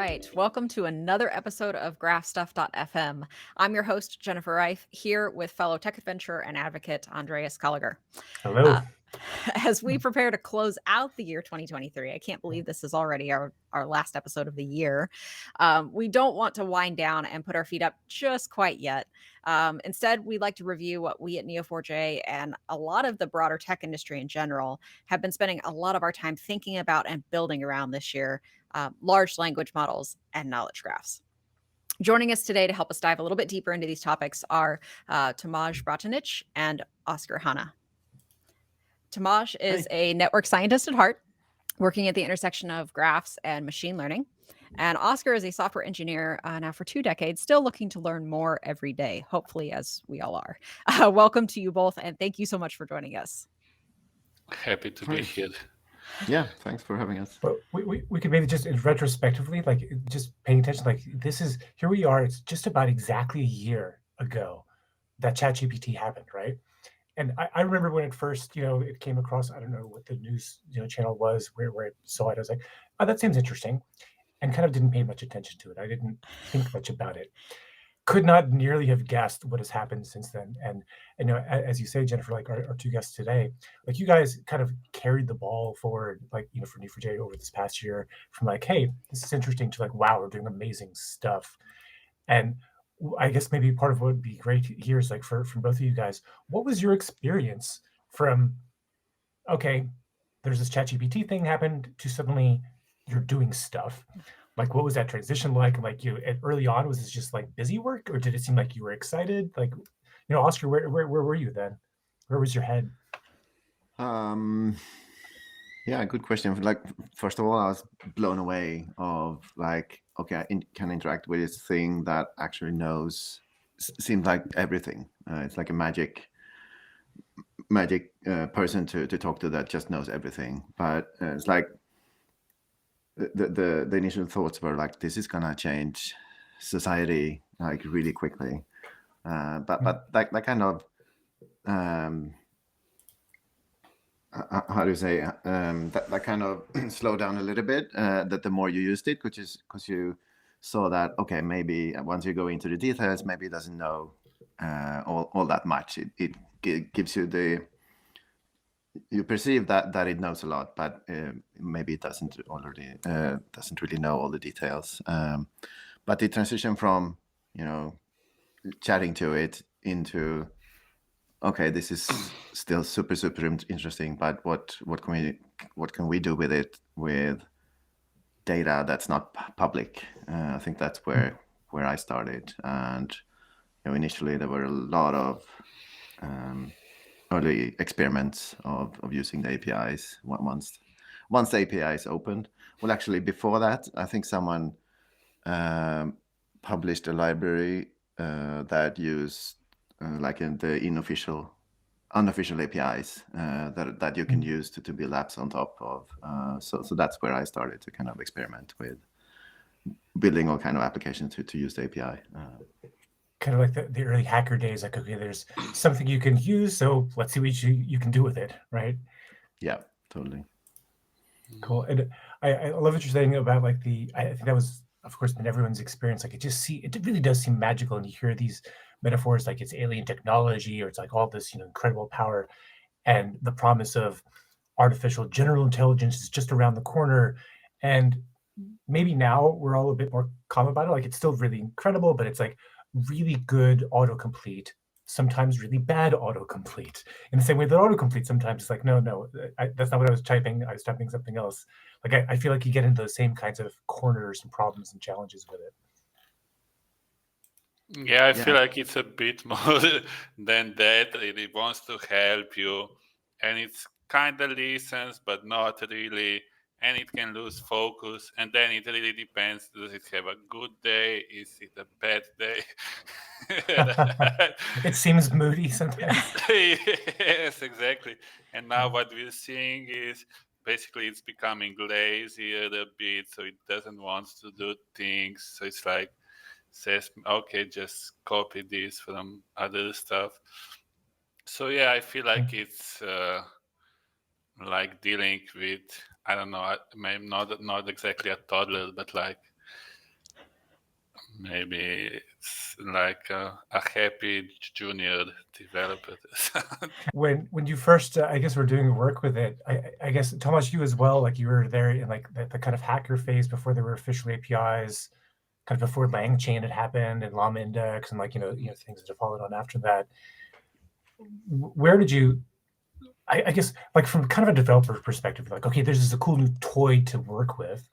right. Welcome to another episode of GraphStuff.fm. I'm your host, Jennifer Reif, here with fellow tech adventurer and advocate Andreas Colliger. Hello. Uh, as we prepare to close out the year 2023, I can't believe this is already our last episode of the year. We don't want to wind down and put our feet up just quite yet. Instead, we'd like to review what we at Neo4j and a lot of the broader tech industry in general have been spending a lot of our time thinking about and building around this year: large language models and knowledge graphs. Joining us today to help us dive a little bit deeper into these topics are Tomasz Bratanich and Oscar Hanna. Tomasz is a network scientist at heart, working at the intersection of graphs and machine learning. And Oscar is a software engineer now for 2 decades, still looking to learn more every day, hopefully, as we all are. Welcome to you both, and thank you so much for joining us. Happy to be here. Yeah, thanks for having us. But we could maybe just retrospectively, like just paying attention, like here we are. It's just about exactly a year ago that ChatGPT happened, right? And I remember when it first, it came across, I don't know what the news, channel was where I saw it. I was like, oh, that seems interesting, and kind of didn't pay much attention to it. I didn't think much about it. Could not nearly have guessed what has happened since then. And as you say, Jennifer, like our two guests today, like you guys kind of carried the ball forward, like, for Neo4j over this past year, from like, hey, this is interesting, to like, wow, we're doing amazing stuff. And I guess maybe part of what would be great here is like from both of you guys, what was your experience from, okay, there's this ChatGPT thing happened, to suddenly you're doing stuff? Like, what was that transition like? Like, early on, was this just like busy work, or did it seem like you were excited? Like, Oscar, where were you then? Where was your head? Yeah, good question. Like, first of all, I was blown away of like, okay, I can interact with this thing that actually knows, seems like everything. It's like a magic person to talk to that just knows everything. But it's like the initial thoughts were like, this is gonna change society like really quickly. But that kind of how do you say that kind of slowed down a little bit, that the more you used it, because you saw that, okay, maybe once you go into the details, maybe it doesn't know all that much. It gives you you perceive that it knows a lot, but maybe it doesn't really know all the details. But the transition from chatting to it into, okay, this is still super interesting, but what can we do with it, with data that's not public? I think that's where I started. And initially there were a lot of early experiments of using the APIs once the APIs opened. Well, actually, before that, I think someone published a library that used like in the unofficial APIs that you can use to build apps on top of. So that's where I started to kind of experiment with building all kind of applications to use the API. Kind of like the early hacker days, like, okay, there's something you can use, so let's see what you can do with it, right? Yeah, totally. Cool. And I love what you're saying about like I think that was, of course, been everyone's experience. Like, it really does seem magical, and you hear these metaphors like it's alien technology, or it's like all this incredible power, and the promise of artificial general intelligence is just around the corner. And maybe now we're all a bit more calm about it. Like, it's still really incredible, but it's like really good autocomplete, sometimes really bad autocomplete. In the same way that autocomplete sometimes is like, no, that's not what I was typing. I was typing something else. Like, I feel like you get into those same kinds of corners and problems and challenges with it. Yeah, I feel like it's a bit more than that. It wants to help you, and it's kind of listens, but not really. And it can lose focus, and then it really depends. Does it have a good day? Is it a bad day? It seems moody sometimes. Yes, exactly. And now what we're seeing is basically it's becoming lazier a bit, so it doesn't want to do things. So it's like says, okay, just copy this from other stuff. So yeah, I feel like it's like dealing with, I don't know, maybe not exactly a toddler, but like maybe it's like a happy junior developer. When you first, I guess, were doing work with it, I guess, Tomasz, you as well, like you were there in like the kind of hacker phase before there were official APIs, kind of before LangChain had happened and Llama Index and like, things that have followed on after that. Where did you, I guess, like from kind of a developer perspective, like, okay, this is a cool new toy to work with.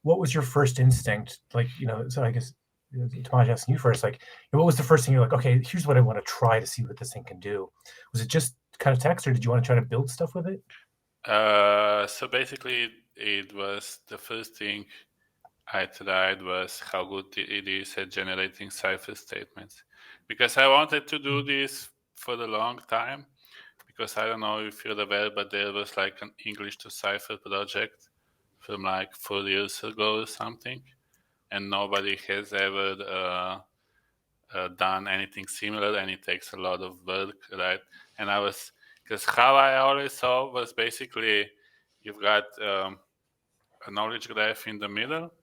What was your first instinct? Like, so I guess, Tomasz, asking you first, like, what was the first thing you're like, okay, here's what I want to try to see what this thing can do? Was it just kind of text, or did you want to try to build stuff with it? So basically, it was the first thing I tried was how good it is at generating cipher statements, because I wanted to do this for a long time. Because I don't know if you're aware, but there was like an English to Cipher project from like 4 years ago or something, and nobody has ever done anything similar, and it takes a lot of work, right? And because how I always saw was basically you've got a knowledge graph in the middle.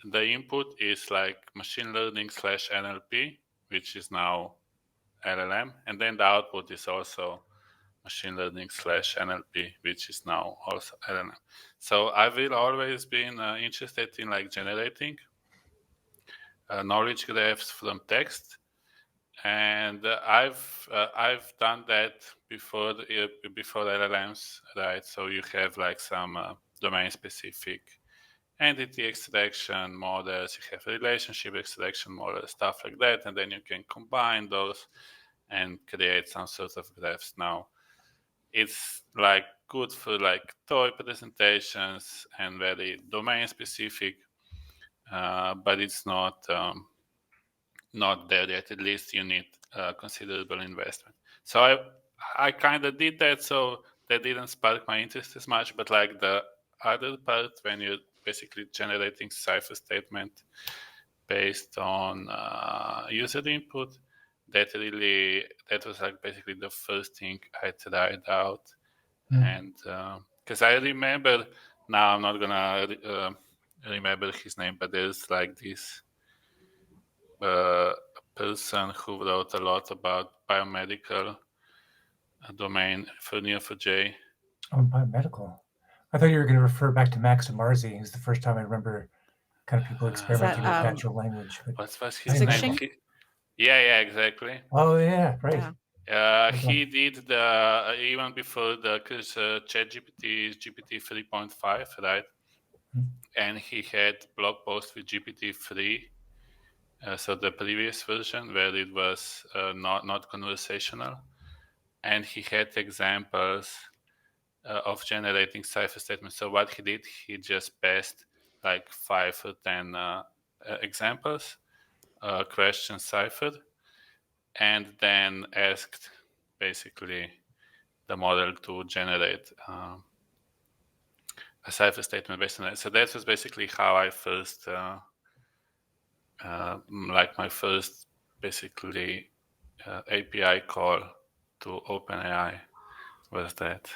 The input is like machine learning / NLP, which is now LLM, and then the output is also machine learning / NLP, which is now also LLM. So I will always been interested in like generating knowledge graphs from text, and I've done that before LLMs, right? So you have like some domain specific entity extraction models, you have relationship extraction models, stuff like that, and then you can combine those and create some sort of graphs. Now it's like good for like toy presentations and very domain specific, but it's not there yet. At least you need considerable investment. So I kind of did that, so that didn't spark my interest as much. But like the other part, when you're basically generating cipher statement based on user input, that was like basically the first thing I tried out. And because I remember, now I'm not gonna remember his name, but there's like this person who wrote a lot about biomedical domain for Neo4j. Oh, biomedical. I thought you were going to refer back to Max Marzi. It was the first time I remember kind of people experimenting with natural language. But what's his name? Zixing? Yeah, exactly. Oh yeah, right. Yeah. He did even before because ChatGPT is GPT 3.5, right? And he had blog posts with GPT-3, so the previous version where it was not conversational, and he had examples of generating cipher statements. So what he did, he just passed like 5 or 10 examples, question ciphered, and then asked basically the model to generate a cipher statement based on that. So that was basically how I first, like my first basically API call to OpenAI was that.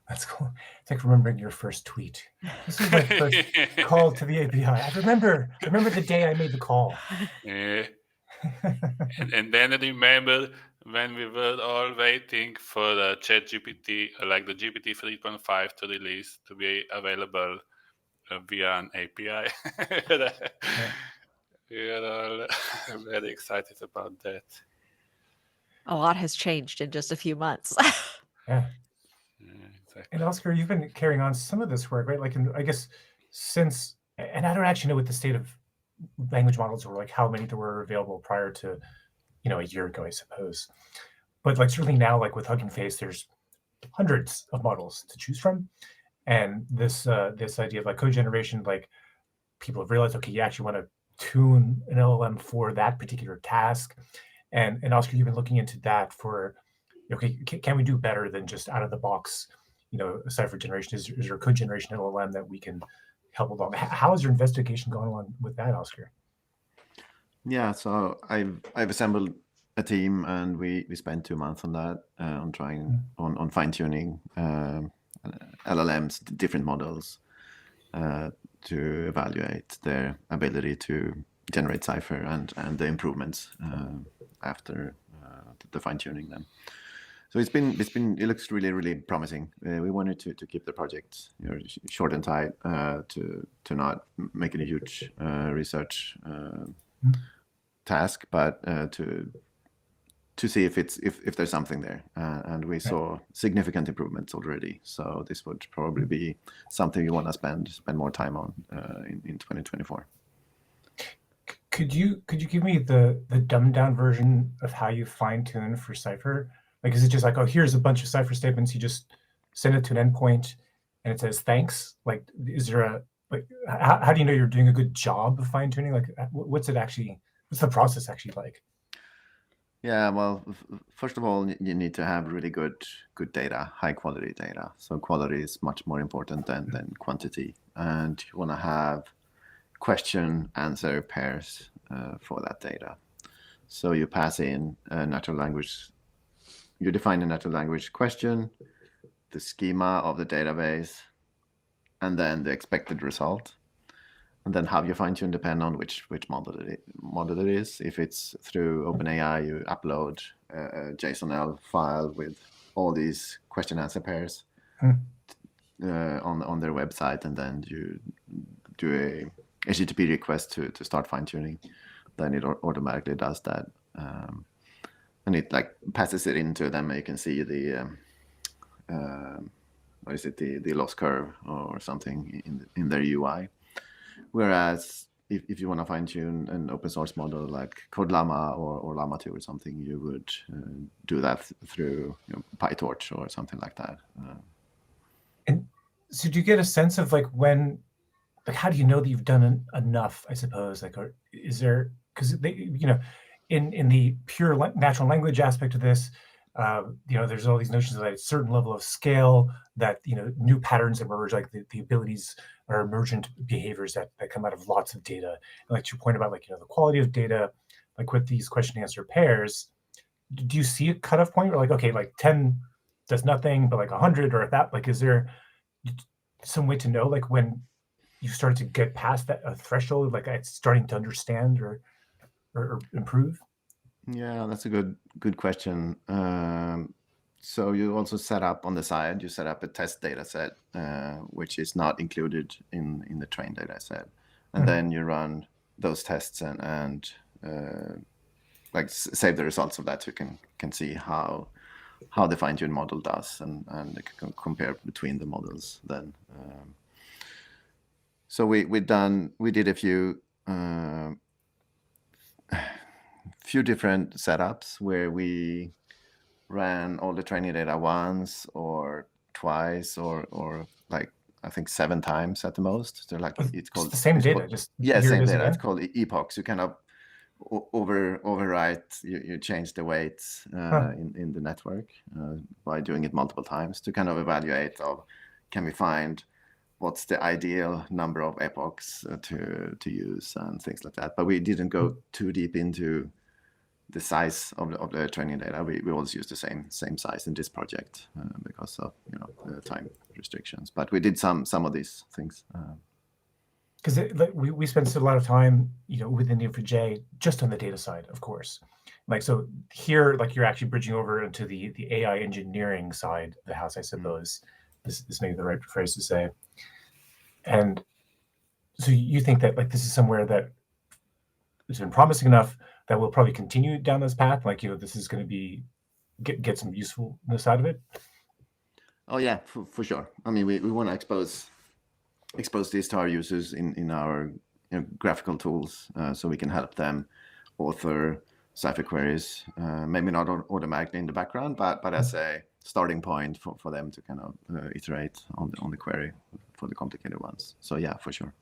That's cool. It's like remembering your first tweet. This is my first call to the API. I remember the day I made the call. Yeah. and then I remember when we were all waiting for the ChatGPT, like the GPT 3.5 to release, to be available via an API. We are all very excited about that. A lot has changed in just a few months. Yeah. Exactly. And Oscar, you've been carrying on some of this work, right? Like, I guess since, and I don't actually know what the state of language models were, like how many there were available prior to, a year ago, I suppose. But like certainly now, like with Hugging Face, there's hundreds of models to choose from. And this idea of like code generation, like people have realized, okay, you actually want to tune an LLM for that particular task. And Oscar, you've been looking into that for, okay, can we do better than just out of the box, cipher generation? Is there a code generation LLM that we can help along? How is your investigation going on with that, Oscar? Yeah, so I've assembled a team, and we spent 2 months on that, on trying on fine tuning LLMs, different models, to evaluate their ability to generate cipher and the improvements after the fine tuning then. So it looks really promising. We wanted to keep the project short and tight to not make it a huge research task, but to see if there's something there, and we saw significant improvements already. So this would probably be something you want to spend more time on in 2024. Could you give me the dumbed down version of how you fine tune for Cypher? Like, is it just like, oh, here's a bunch of Cypher statements, you just send it to an endpoint and it says thanks? Like, is there how do you know you're doing a good job of fine tuning? Like, what's the process actually like? Yeah, well, first of all, you need to have really good data, high quality data. So quality is much more important than quantity, and you want to have question answer pairs for that data. So you pass in a natural language. You define a natural language question, the schema of the database, and then the expected result. And then how you fine tune depend on which model it is. If it's through OpenAI, you upload a JSON-L file with all these question answer pairs on their website, and then you do a HTTP request to start fine tuning. Then it automatically does that. And it like passes it into them. You can see the what is it, the loss curve or something in their UI. Whereas if you want to fine tune an open source model like CodeLlama or Llama 2 or something, you would do that through PyTorch or something like that. And so do you get a sense of like when, like, how do you know that you've done enough, I suppose? Like, or is there, because they, in the pure natural language aspect of this, there's all these notions of a certain level of scale that, new patterns emerge, like the abilities or emergent behaviors that come out of lots of data. And like to your point about like, the quality of data, like with these question answer pairs, do you see a cutoff point where like, okay, like 10 does nothing, but like 100 or that, like, is there some way to know like when you start to get past that threshold, like it's starting to understand or improve? Yeah, that's a good question. So you also set up on the side, you set up a test data set, which is not included in the train data set. And then you run those tests and like save the results of that, so you can see how the fine-tuned model does and compare between the models then. So we did a few different setups where we ran all the training data once or twice or like I think 7 times at the most. They're like it's called the same data, same data. It's called epochs. You kind of overwrite. You change the weights in the network by doing it multiple times to kind of evaluate can we find what's the ideal number of epochs to use and things like that. But we didn't go too deep into the size of the training data. We always use the same size in this project because of the time restrictions. But we did some of these things. Because we spent a lot of time within Neo4j just on the data side, of course. Like, so here, like, you're actually bridging over into the AI engineering side of the house, I suppose. This may be the right phrase to say. And so you think that like this is somewhere that has been promising enough that we'll probably continue down this path? Like, this is going to be get some usefulness out of it? Oh yeah, for sure. I mean, we want to expose these to our users in our graphical tools, so we can help them author Cypher queries, maybe not automatically in the background, but as a starting point for them to kind of iterate on the query for the complicated ones. So yeah, for sure.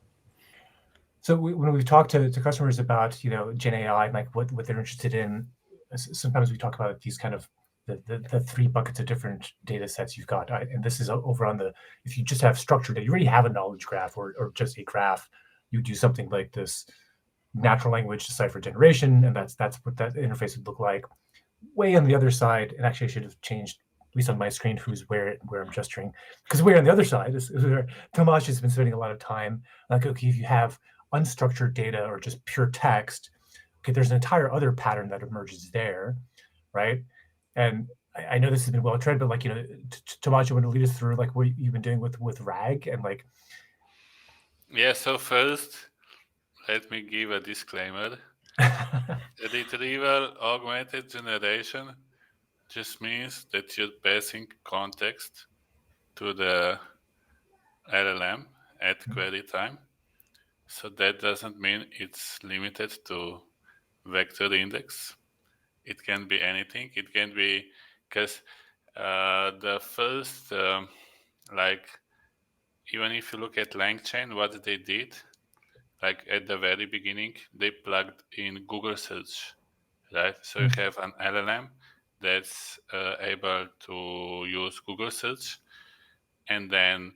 So when we've talked to customers about Gen AI, like what they're interested in, sometimes we talk about these kind of the 3 buckets of different data sets you've got. And this is over on if you just have structured data, you already have a knowledge graph or just a graph, you do something like this natural language cipher generation, and that's what that interface would look like. Way on the other side, and actually I should have changed least on my screen, where I'm gesturing. Because where on the other side is where Tomasz has been spending a lot of time. Like, okay, if you have unstructured data or just pure text, okay, there's an entire other pattern that emerges there, right? And I know this has been well tread, but like, Tomasz, you want to lead us through like what you've been doing with RAG and like. Yeah. So first, let me give a disclaimer. Retrieval augmented generation just means that you're passing context to the LLM at query time. So that doesn't mean it's limited to vector index. It can be anything. It can be because the first, like, even if you look at LangChain, what they did, like at the very beginning, they plugged in Google search, right? So you have an LLM that's able to use Google search, and then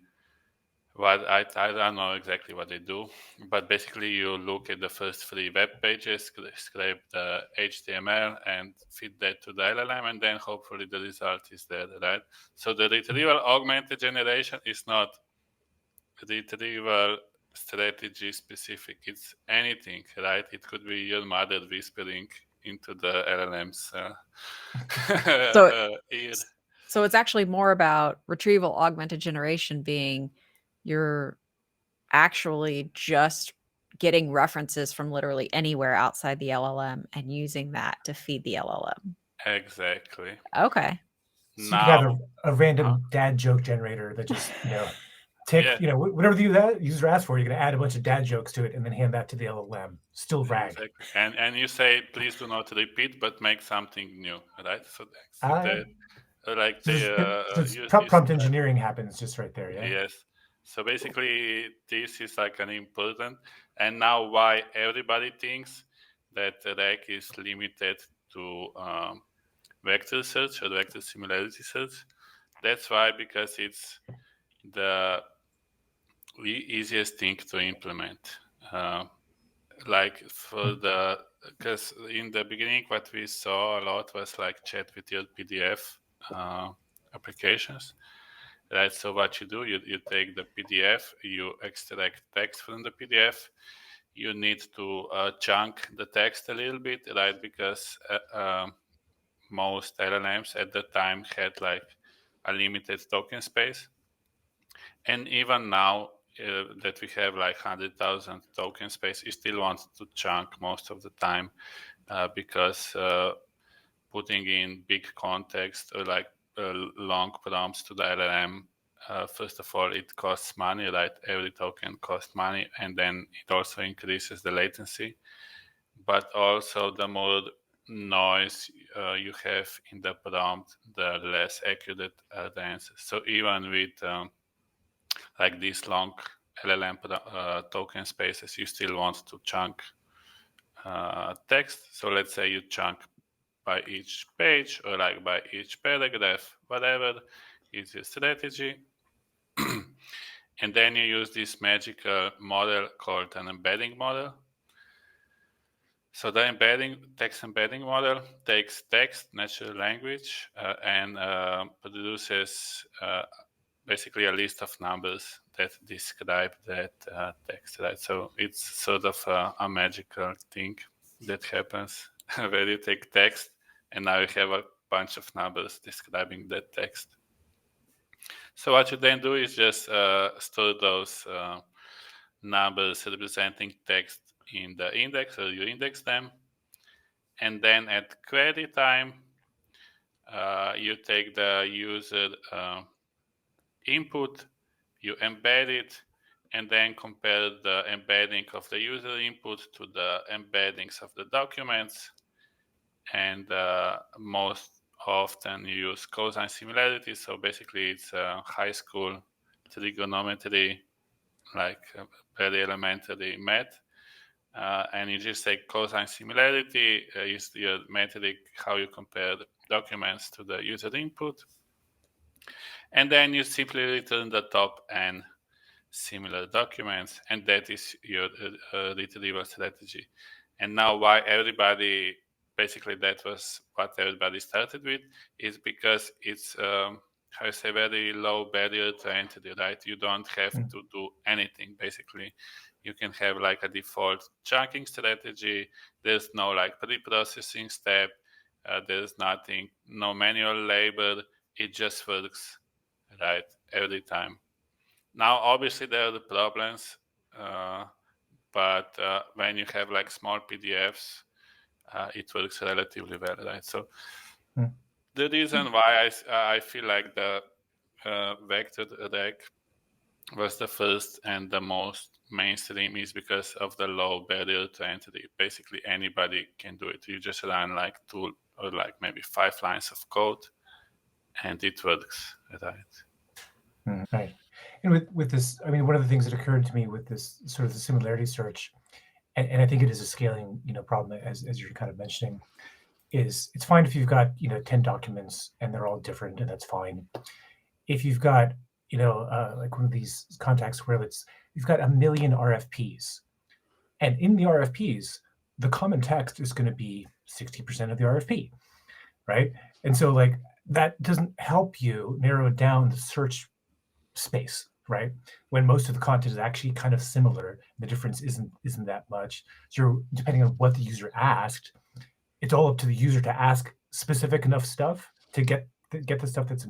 what I don't know exactly what they do, but basically you look at the first 3 web pages, scrape the HTML and feed that to the LLM, and then hopefully the result is there, right? So the retrieval augmented generation is not retrieval strategy specific. It's anything, right? It could be your mother whispering into the LLM's ear. So it's actually more about retrieval augmented generation being you're actually just getting references from literally anywhere outside the LLM and using that to feed the LLM. Exactly. Okay. So you can have a random dad joke generator that just, whatever the user asks for, you're going to add a bunch of dad jokes to it and then hand that to the LLM. Still RAG. Exactly. And you say, please do not repeat, but make something new, right? So prompt engineering happens just right there, yeah? Yes. So basically, this is like an important, and now why everybody thinks that RAG is limited to vector search or vector similarity search. That's why, because it's the easiest thing to implement. Because in the beginning, what we saw a lot was like chat with your PDF applications. Right, so what you do, you take the PDF, you extract text from the PDF. You need to chunk the text a little bit, right? Because most LLMs at the time had like a limited token space. And even now that we have like 100,000 token space, you still want to chunk most of the time because putting in big context or like long prompts to the LLM, first of all, it costs money, right? Every token costs money, and then it also increases the latency. But also, the more noise you have in the prompt, the less accurate are the answers. So even with like these long LLM token spaces, you still want to chunk text. So let's say you chunk by each page or like by each paragraph, whatever is your strategy. And then you use this magical model called an embedding model. So the text embedding model takes text, natural language, and produces basically a list of numbers that describe that text, right? So it's sort of a magical thing that happens where you take text and now you have a bunch of numbers describing that text. So what you then do is just store those numbers representing text in the index, or you index them. And then at query time, you take the user input, you embed it, and then compare the embedding of the user input to the embeddings of the documents. And most often you use cosine similarity. So basically it's high school trigonometry, like very elementary math. And you just take cosine similarity is your metric, how you compare the documents to the user input. And then you simply return the top n similar documents, and that is your retrieval strategy. And now why everybody basically that was what everybody started with, is because it's very low barrier to entry, right? You don't have to do anything. Basically, you can have like a default chunking strategy. There's no like pre-processing step. There's nothing, no manual labor. It just works, right, every time. Now, obviously, there are the problems, but when you have like small PDFs, it works relatively well, right? So the reason why I feel like the vector rec was the first and the most mainstream is because of the low barrier to entry. Basically, anybody can do it. You just run like 2 or like maybe 5 lines of code, and it works, right? Right. And with this, I mean, one of the things that occurred to me with this sort of the similarity search, and I think it is a scaling, problem as you're kind of mentioning, is it's fine if you've got 10 documents and they're all different, and that's fine. If you've got like one of these contacts where you've got 1 million RFPs, and in the RFPs, the common text is going to be 60% of the RFP, right? And so like that doesn't help you narrow down the search space, right? When most of the content is actually kind of similar, the difference isn't that much. So you're, depending on what the user asked, it's all up to the user to ask specific enough stuff to get the stuff that's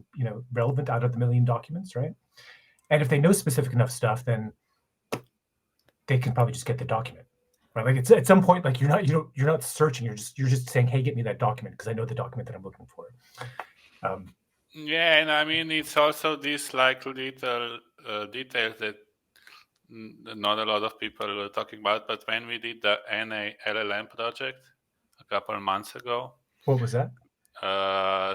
relevant out of the 1 million documents, right? And if they know specific enough stuff, then they can probably just get the document, right? Like it's at some point, like you're not searching, you're just saying, hey, get me that document because I know the document that I'm looking for. Yeah, and I mean it's also this like little details that not a lot of people were talking about. But when we did the NA-LLM project a couple of months ago, what was that?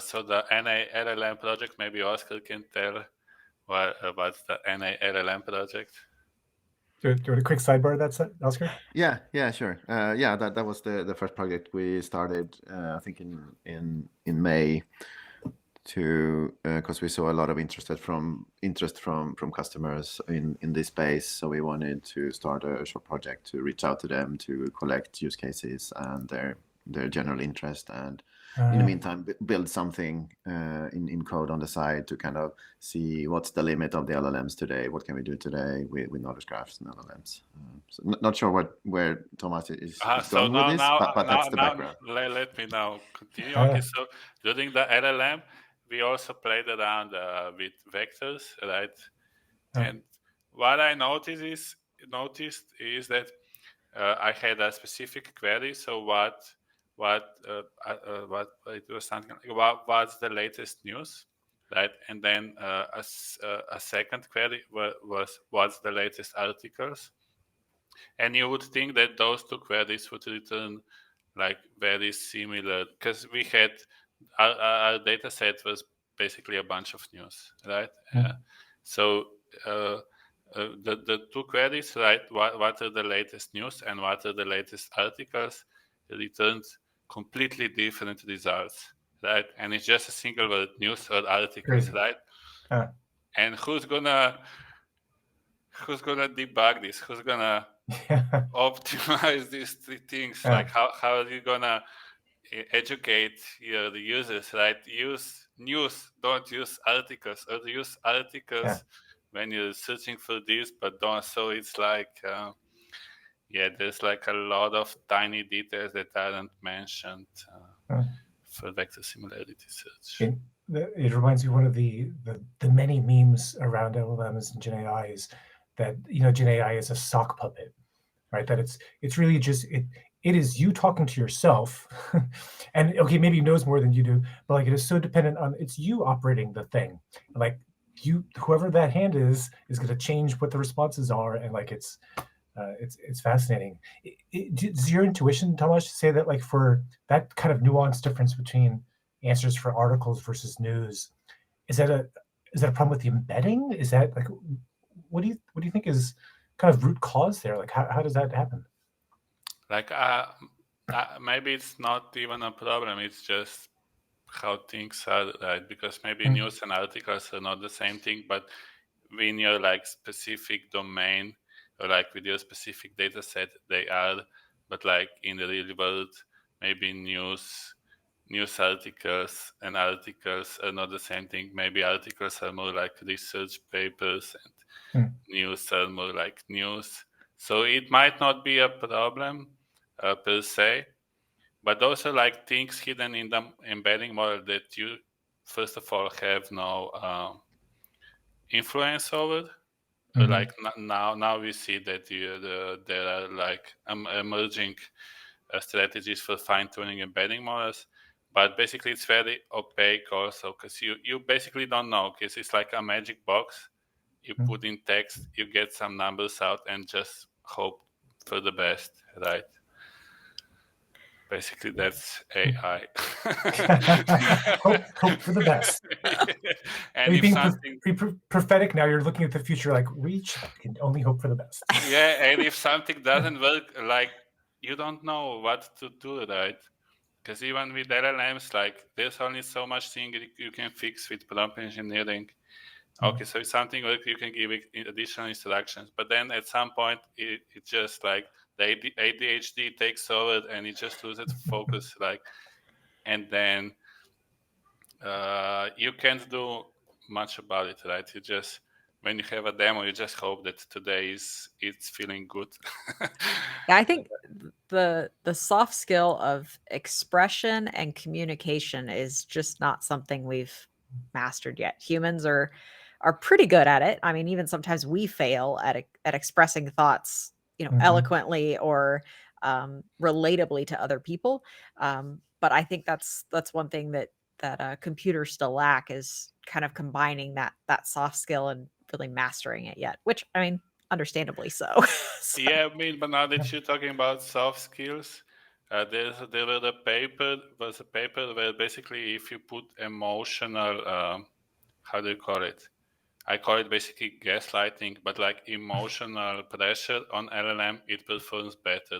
So the NA-LLM project, maybe Oscar can tell what's the NA-LLM project. Do you want a quick sidebar of that, Oscar? Yeah, sure. That was the first project we started. I think in May, because we saw a lot of interest from customers in this space. So we wanted to start a short project to reach out to them to collect use cases and their general interest, and in the meantime build something in code on the side to kind of see what's the limit of the LLMs today, what can we do today with knowledge graphs and LLMs. So not sure where Thomas is going with this, but that's the background. Let me now continue. Okay, so during the LLM, we also played around with vectors, right? And what I noticed is that I had a specific query. So what it was something like what's the latest news, right? And then a second query was what's the latest articles. And you would think that those 2 queries would return like very similar, because we had our data set was basically a bunch of news, right? So the 2 queries, right? What are the latest news and what are the latest articles? Returned completely different results, right? And it's just a single word, news or articles, right? And who's gonna debug this? Who's gonna optimize these 3 things? Like how are you gonna educate the users, right? Use news, don't use articles, or use articles when you're searching for this, but don't. So it's like there's like a lot of tiny details that aren't mentioned for vector similarity search. It reminds me of one of the many memes around LLMs and Gen AI is that Gen AI is a sock puppet, right? That it's really just it is you talking to yourself, and okay, maybe it knows more than you do, but like it is so dependent on it's you operating the thing, like whoever that hand is going to change what the responses are, and like it's fascinating. Does your intuition, Tomasz, say that like for that kind of nuanced difference between answers for articles versus news, is that a problem with the embedding? Is that like what do you think is kind of root cause there? Like how does that happen? Like maybe it's not even a problem. It's just how things are, right? Because maybe news and articles are not the same thing, but in your like specific domain or like with your specific data set, they are. But like in the real world, maybe news articles, and articles are not the same thing. Maybe articles are more like research papers, and news are more like news. So it might not be a problem per se, but also like things hidden in the embedding model that you, first of all, have no influence over. Like now we see that there are like emerging strategies for fine-tuning embedding models, but basically it's very opaque also, because you basically don't know, because it's like a magic box. You put in text, you get some numbers out, and just hope for the best, right? Basically, that's AI. hope for the best. And Are you if being something, prophetic now? You're looking at the future like we can only hope for the best. yeah, and if something doesn't work, like you don't know what to do, right? Because even with LLMs, like there's only so much thing you can fix with prompt engineering. Okay, so if something works, you can give it additional instructions, but then at some point, it just like the ADHD takes over and it just loses focus, like, and then you can't do much about it, right? You just, when you have a demo, you just hope that today it's feeling good. Yeah, I think the soft skill of expression and communication is just not something we've mastered yet. Humans are pretty good at it. I mean, even sometimes we fail at expressing thoughts, eloquently or relatably to other people. But I think that's one thing that computers still lack, is kind of combining that soft skill and really mastering it yet. Which, I mean, understandably so. So, Yeah, I mean, but now that you're talking about soft skills, there was a paper where basically if you put emotional, how do you call it? I call it basically gaslighting, but like emotional pressure on LLM, it performs better.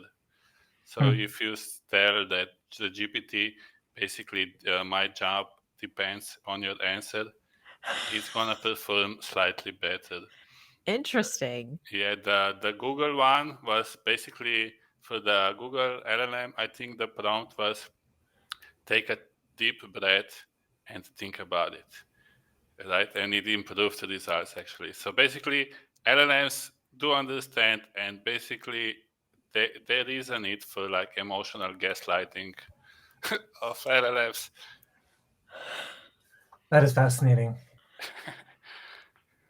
So if you tell that the GPT basically my job depends on your answer, it's gonna perform slightly better. interesting. Yeah, the Google one was basically for the Google LLM. I think the prompt was take a deep breath and think about it, right? And it improved the results actually. So basically, LLMs do understand, and basically there is a need for like emotional gaslighting of LLMs. That is fascinating.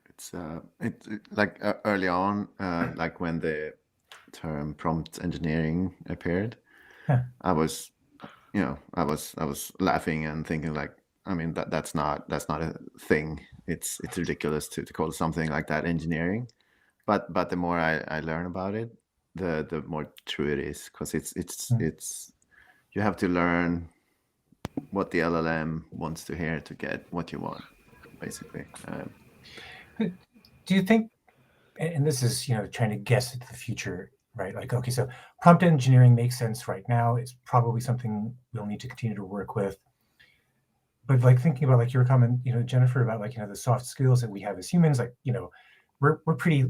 It's like early on, like when the term prompt engineering appeared, I was laughing and thinking like, I mean, that's not a thing. It's ridiculous to call something like that engineering. But the more I learn about it, the more true it is, because it's you have to learn what the LLM wants to hear to get what you want, basically. Do you think, and this is trying to guess at the future, right? Like, okay, so prompt engineering makes sense right now. It's probably something we'll need to continue to work with. But like thinking about like your comment, Jennifer, about like the soft skills that we have as humans, like we're pretty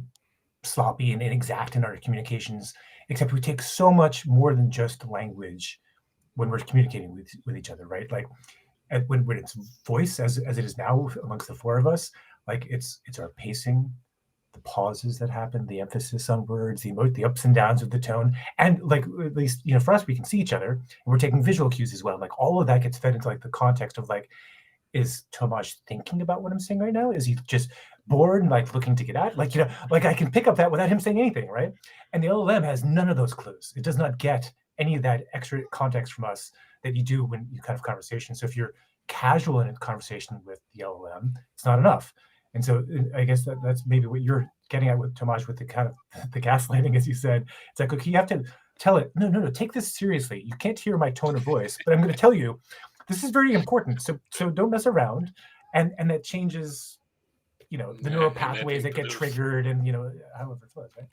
sloppy and inexact in our communications, except we take so much more than just language when we're communicating with each other, right? Like when it's voice, as it is now amongst the four of us, like it's our pacing, the pauses that happen, the emphasis on words, the ups and downs of the tone, and like at least for us, we can see each other, and we're taking visual cues as well. Like all of that gets fed into like the context of like, is Tomasz thinking about what I'm saying right now? Is he just bored and like looking to get out? Like like I can pick up that without him saying anything, right? And the LLM has none of those clues. It does not get any of that extra context from us that you do when you kind of conversation. So if you're casual in a conversation with the LLM, it's not enough. And so I guess that's maybe what you're getting at with Tomasz, with the kind of the gaslighting, as you said. It's like, okay, you have to tell it, no, take this seriously. You can't hear my tone of voice, but I'm going to tell you, this is very important. So don't mess around. And that changes, the neural pathways that get triggered, and however it was, right?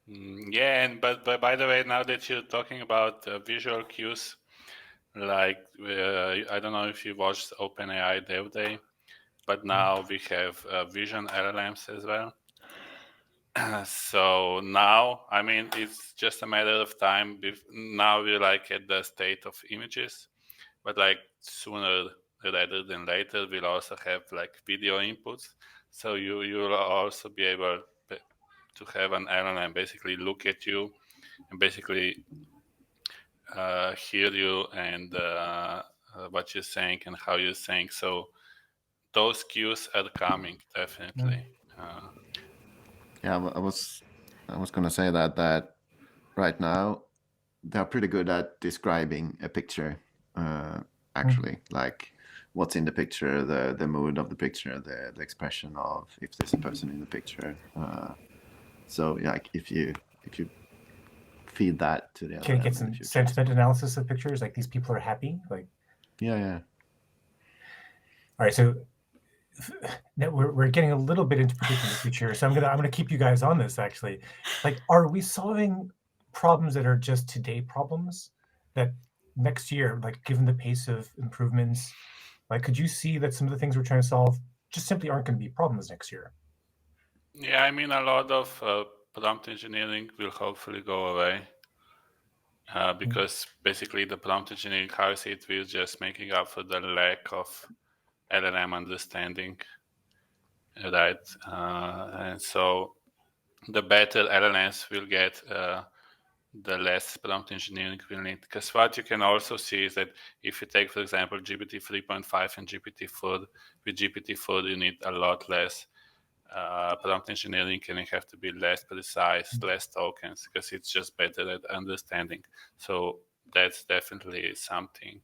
Yeah, and but by the way, now that you're talking about visual cues, like I don't know if you watched OpenAI Dev Day, but now we have vision LLMs as well. So now, I mean, it's just a matter of time. Now we're like at the state of images, but like sooner rather than later, we'll also have like video inputs. So you'll also be able to have an LLM basically look at you and basically hear you and what you're saying and how you're saying. So those cues are coming definitely. Yeah, I was going to say that right now they're pretty good at describing a picture. Actually, like what's in the picture, the mood of the picture, the expression of if there's a person in the picture. So yeah, like if you feed that to the Can you LLM get in some the future. sentiment analysis of pictures? Like these people are happy. Like Yeah. all right, so now we're getting a little bit into predicting the future. So I'm gonna keep you guys on this actually. Like, are we solving problems that are just today problems that next year, like given the pace of improvements, like could you see that some of the things we're trying to solve just simply aren't going to be problems next year? Yeah, I mean, a lot of prompt engineering will hopefully go away because basically the prompt engineering, how I see it, we're just making up for the lack of LLM understanding, right? And so the better LLMs will get, the less prompt engineering we'll need. Because what you can also see is that if you take, for example, GPT 3.5 and GPT-4, with GPT-4 you need a lot less prompt engineering, and you have to be less precise, less tokens, because it's just better at understanding. So that's definitely something.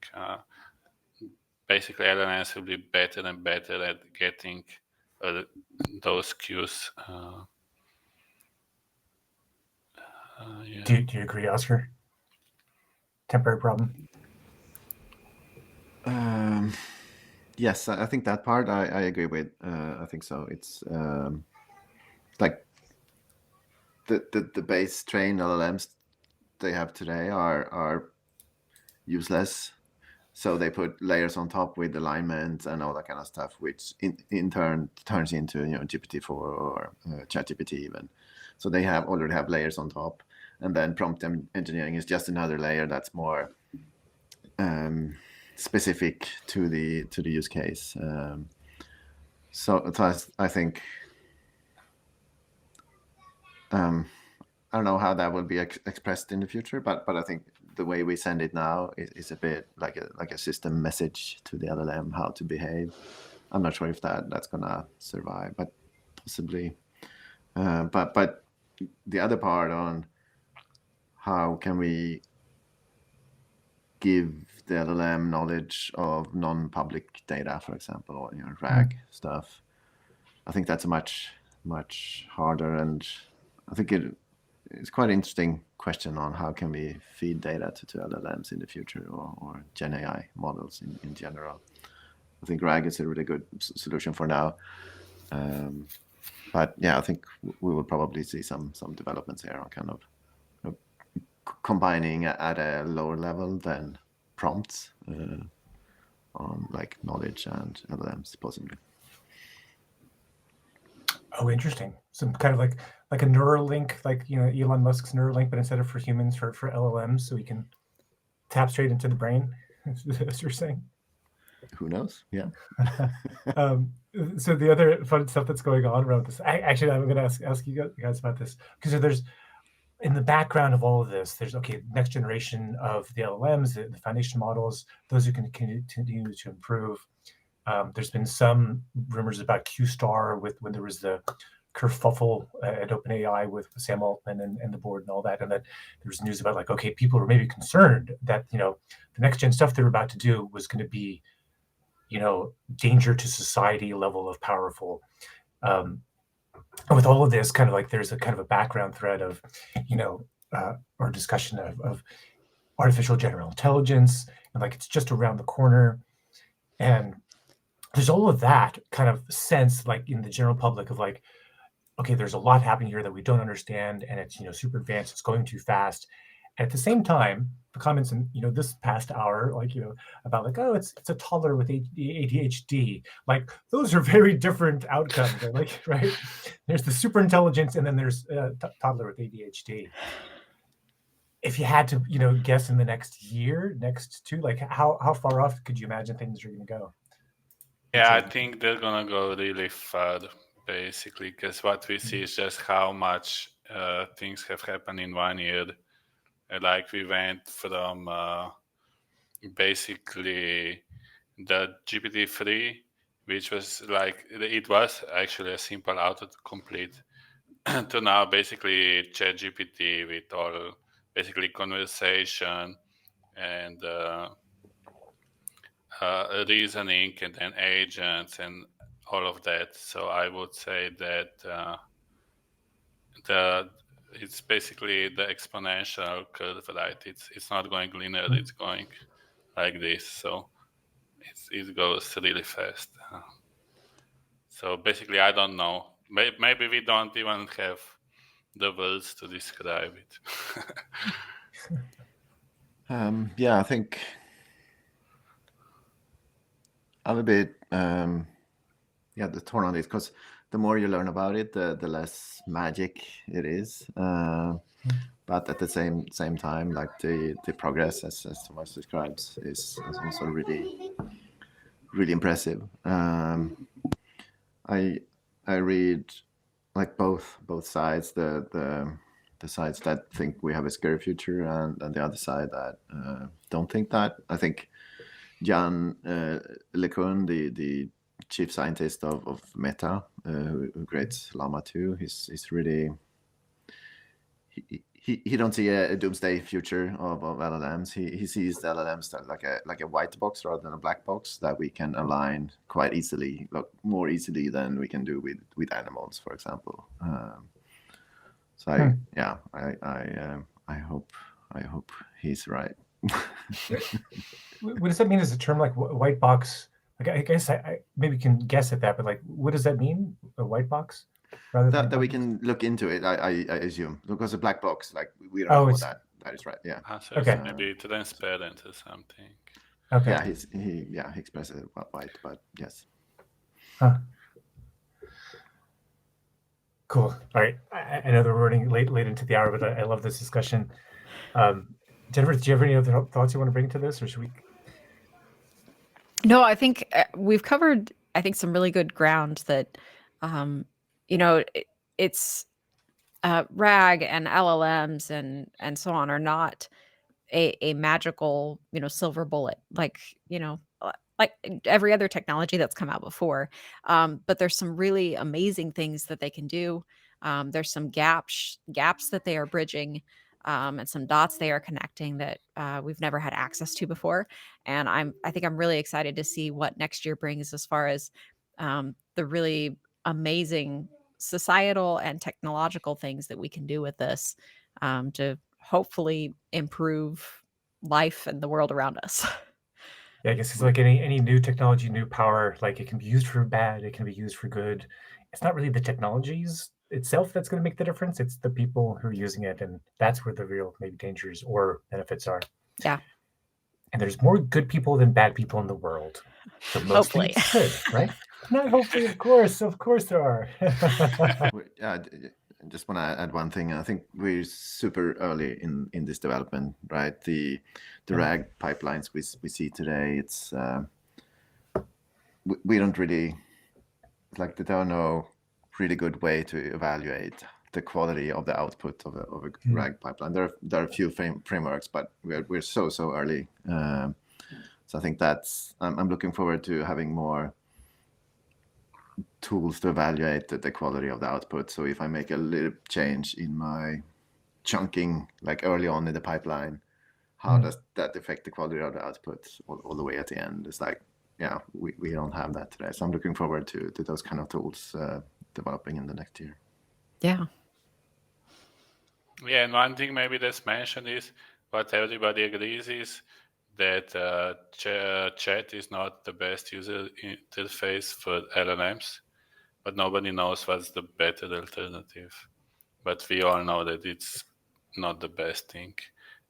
Basically, LLMs will be better and better at getting those cues. Yeah. Do you agree, Oscar? Temporary problem. Yes, I think that part I agree with. I think so. It's like the base trained LLMs they have today are useless. So they put layers on top with alignment and all that kind of stuff, which in turn turns into GPT-4 or ChatGPT even. So they already have layers on top, and then prompt engineering is just another layer that's more specific to the use case. So I think I don't know how that will be expressed in the future, but I think the way we send it now is a bit like a system message to the LLM how to behave. I'm not sure if that's gonna survive, but possibly. But the other part on how can we give the LLM knowledge of non-public data, for example, or RAG stuff. I think that's a much harder, and I think it's quite an interesting question on how can we feed data to LLMs in the future or Gen AI models in general. I think RAG is a really good solution for now. But yeah, I think we will probably see some developments here on kind of combining at a lower level than prompts on like knowledge and LLMs possibly. Oh, interesting. Some kind of like a Neuralink, like Elon Musk's Neuralink, but instead of for humans, for LLMs, so we can tap straight into the brain. As you're saying. Who knows? Yeah. So the other fun stuff that's going on around this, actually, I'm going to ask you guys about this, because there's in the background of all of this, there's next generation of the LLMs, the foundation models, those who can continue to improve. There's been some rumors about Q-Star when there was the kerfuffle at OpenAI with Sam Altman and the board and all that, and that there was news about people were maybe concerned that the next gen stuff they were about to do was going to be danger to society level of powerful. With all of this, there's a kind of a background thread of or discussion of artificial general intelligence, and it's just around the corner, and there's all of that kind of sense in the general public of okay, there's a lot happening here that we don't understand, and it's super advanced, it's going too fast, At the same time, the comments in this past hour, about oh, it's a toddler with ADHD, like those are very different outcomes. Right? There's the super intelligence, and then there's toddler with ADHD. If you had to, guess in the next year, next two, like how far off could you imagine things are going to go? Yeah, I think they're gonna go really far, basically, because what we see is just how much things have happened in 1 year. Like we went from basically the GPT-3, which was like it was actually a simple autocomplete, to now basically ChatGPT with all basically conversation and reasoning and then agents and all of that. So I would say that it's basically the exponential curve, right? It's not going linear; it's going like this. So it goes really fast. So basically, I don't know. Maybe we don't even have the words to describe it. Yeah, I think I'm a bit the torn on it, because the more you learn about it, the less magic it is. But at the same time, like the progress, as Thomas describes, is also really impressive. I read like both sides, the sides that think we have a scary future, and the other side that don't think that. I think Jan LeCun, the chief scientist of Meta, who creates Llama 2, he's really he don't see a doomsday future of LLMs. He sees the LLMs like a white box rather than a black box that we can align quite easily, more easily than we can do with animals, for example. I hope he's right. What does that mean as a term, like white box? Like, I guess I maybe can guess at that, but like, what does that mean? A white box? Rather than that we can look into it, I assume, because a black box, like we don't know what that is, right? Yeah. So okay. Maybe transparent or something. Okay. Yeah, he expresses it white, but yes. Huh. Cool. All right. I know that we're running late into the hour, but I love this discussion. Jennifer, do you have any other thoughts you want to bring to this, or should we? No, I think we've covered, some really good ground that, it's RAG and LLMs and so on are not a magical, silver bullet, like every other technology that's come out before. But there's some really amazing things that they can do. There's some gaps that they are bridging, and some dots they are connecting that we've never had access to before. And I think I'm really excited to see what next year brings as far as the really amazing societal and technological things that we can do with this, to hopefully improve life and the world around us. Yeah, I guess it's like any new technology, new power, like it can be used for bad, it can be used for good. It's not really the technologies itself that's going to make the difference. It's the people who are using it, and that's where the real maybe dangers or benefits are. Yeah. And there's more good people than bad people in the world. So mostly it's good, right? Not hopefully, of course there are. I just want to add one thing. I think we're super early in this development, right? The RAG pipelines we see today, it's we don't really, like, there are no really good way to evaluate the quality of the output of a RAG pipeline. There are a few frameworks, but we're so early. So I think that's I'm looking forward to having more tools to evaluate the quality of the output. So if I make a little change in my chunking, like early on in the pipeline, how does that affect the quality of the output all the way at the end? It's like, we don't have that today. So I'm looking forward to those kind of tools developing in the next year. Yeah. Yeah, and one thing maybe that's mentioned is what everybody agrees is that chat is not the best user interface for LLMs, but nobody knows what's the better alternative. But we all know that it's not the best thing.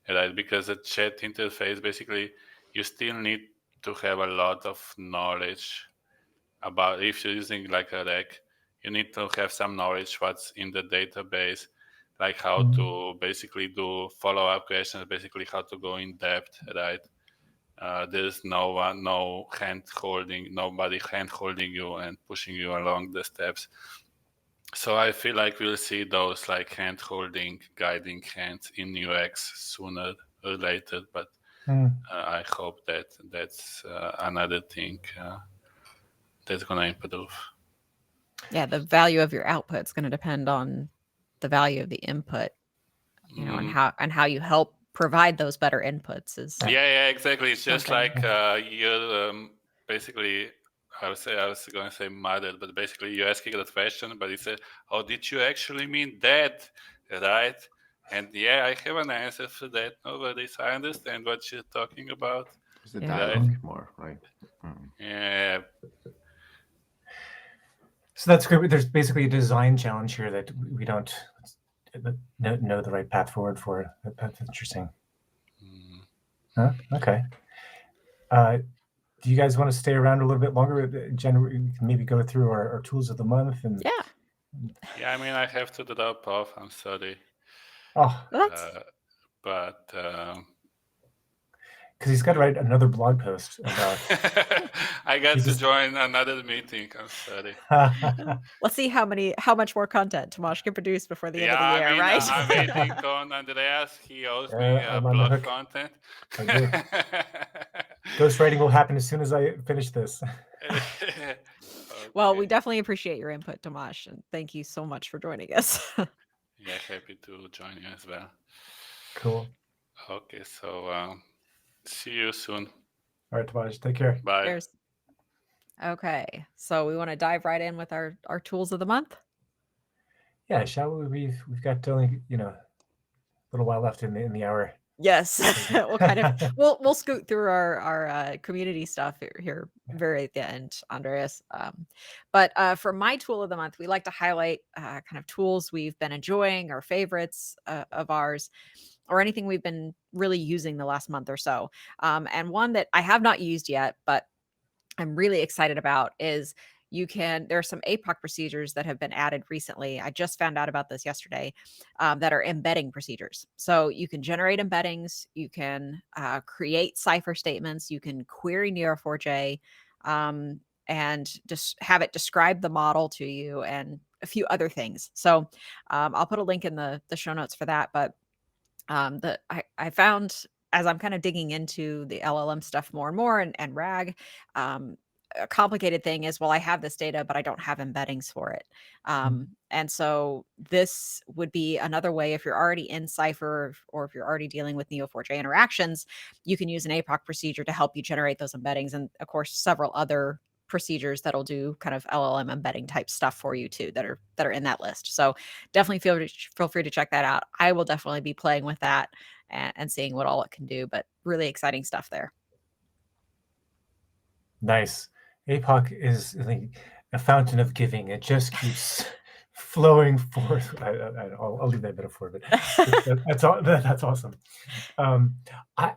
right? Because the chat interface, basically, you still need to have a lot of knowledge about, if you're using like a rec, you need to have some knowledge what's in the database, like how to basically do follow-up questions, basically how to go in depth, right? There's no hand holding, nobody hand holding you and pushing you along the steps. So I feel like we'll see those like hand holding, guiding hands in UX sooner or later, but I hope that that's another thing that's going to improve. Yeah, the value of your output is going to depend on the value of the input, you know, and how you help provide those better inputs is. Yeah, exactly. It's just something. like you're basically, I was going to say mother, but basically you're asking the question, but it says, "Oh, did you actually mean that, right?" And yeah, I have an answer for that. No worries, I understand what you're talking about. It's the Yeah. dialogue more, right? Yeah. So that's good. There's basically a design challenge here that we don't know the right path forward for. That's interesting. Huh? Okay. Do you guys want to stay around a little bit longer? Jen, we can maybe go through our tools of the month. And Yeah, I mean, I have to drop off. I'm sorry. Oh, but because he's got to write another blog post about. I got to join another meeting. I'm sorry. Let's see how much more content Tomasz can produce before the end of the year, I mean, right? I'm waiting on Andreas. He owes me blog content. Ghostwriting will happen as soon as I finish this. Okay. Well, we definitely appreciate your input, Tomasz, and thank you so much for joining us. Yeah, happy to join you as well. Cool. Okay, so see you soon. All right, Tomasz, take care. Bye. Cheers. Okay, so we want to dive right in with our tools of the month. Yeah, shall we? We've got only a little while left in the hour. Yes, we'll scoot through our community stuff here very at the end, Andreas. But for my tool of the month, we like to highlight kind of tools we've been enjoying, or favorites of ours, or anything we've been really using the last month or so. And one that I have not used yet, but I'm really excited about is there are some APOC procedures that have been added recently. I just found out about this yesterday, that are embedding procedures. So you can generate embeddings, you can create cipher statements, you can query Neo4j, and just have it describe the model to you and a few other things. So I'll put a link in the show notes for that. But I found, as I'm kind of digging into the LLM stuff more and more, and RAG, a complicated thing is, well, I have this data, but I don't have embeddings for it. And so this would be another way, if you're already in Cypher, or if you're already dealing with Neo4j interactions, you can use an APOC procedure to help you generate those embeddings. And of course, several other procedures that'll do kind of LLM embedding type stuff for you too, that are in that list. So definitely feel free to check that out. I will definitely be playing with that and seeing what all it can do, but really exciting stuff there. Nice. APOC is a fountain of giving. It just keeps flowing forth. I'll leave that metaphor, but that's awesome. I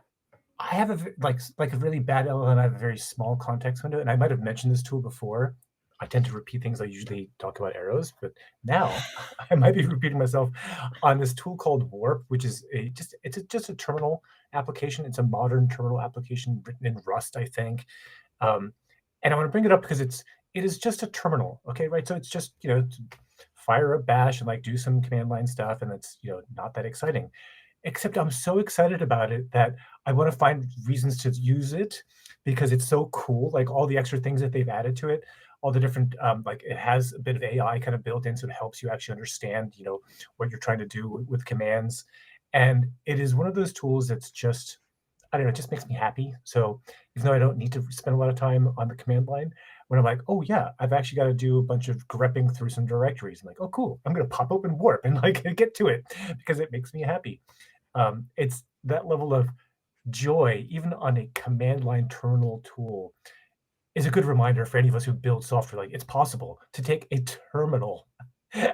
have a really bad LLM. I have a very small context window, and I might have mentioned this tool before. I tend to repeat things. I usually talk about arrows, but now I might be repeating myself on this tool called Warp, which is just a terminal application. It's a modern terminal application written in Rust, I think. And I want to bring it up because it is just a terminal. Okay, right? So it's just fire up bash and do some command line stuff, and it's not that exciting. Except I'm so excited about it that I want to find reasons to use it because it's so cool. Like all the extra things that they've added to it, all the different it has a bit of AI kind of built in, so it helps you actually understand what you're trying to do with commands. And it is one of those tools that's just, I don't know, it just makes me happy. So even though I don't need to spend a lot of time on the command line, when I'm like, oh yeah, I've actually got to do a bunch of grepping through some directories. I'm like, oh cool, I'm going to pop open Warp and get to it because it makes me happy. It's that level of joy, even on a command line terminal tool, is a good reminder for any of us who build software. It's possible to take a terminal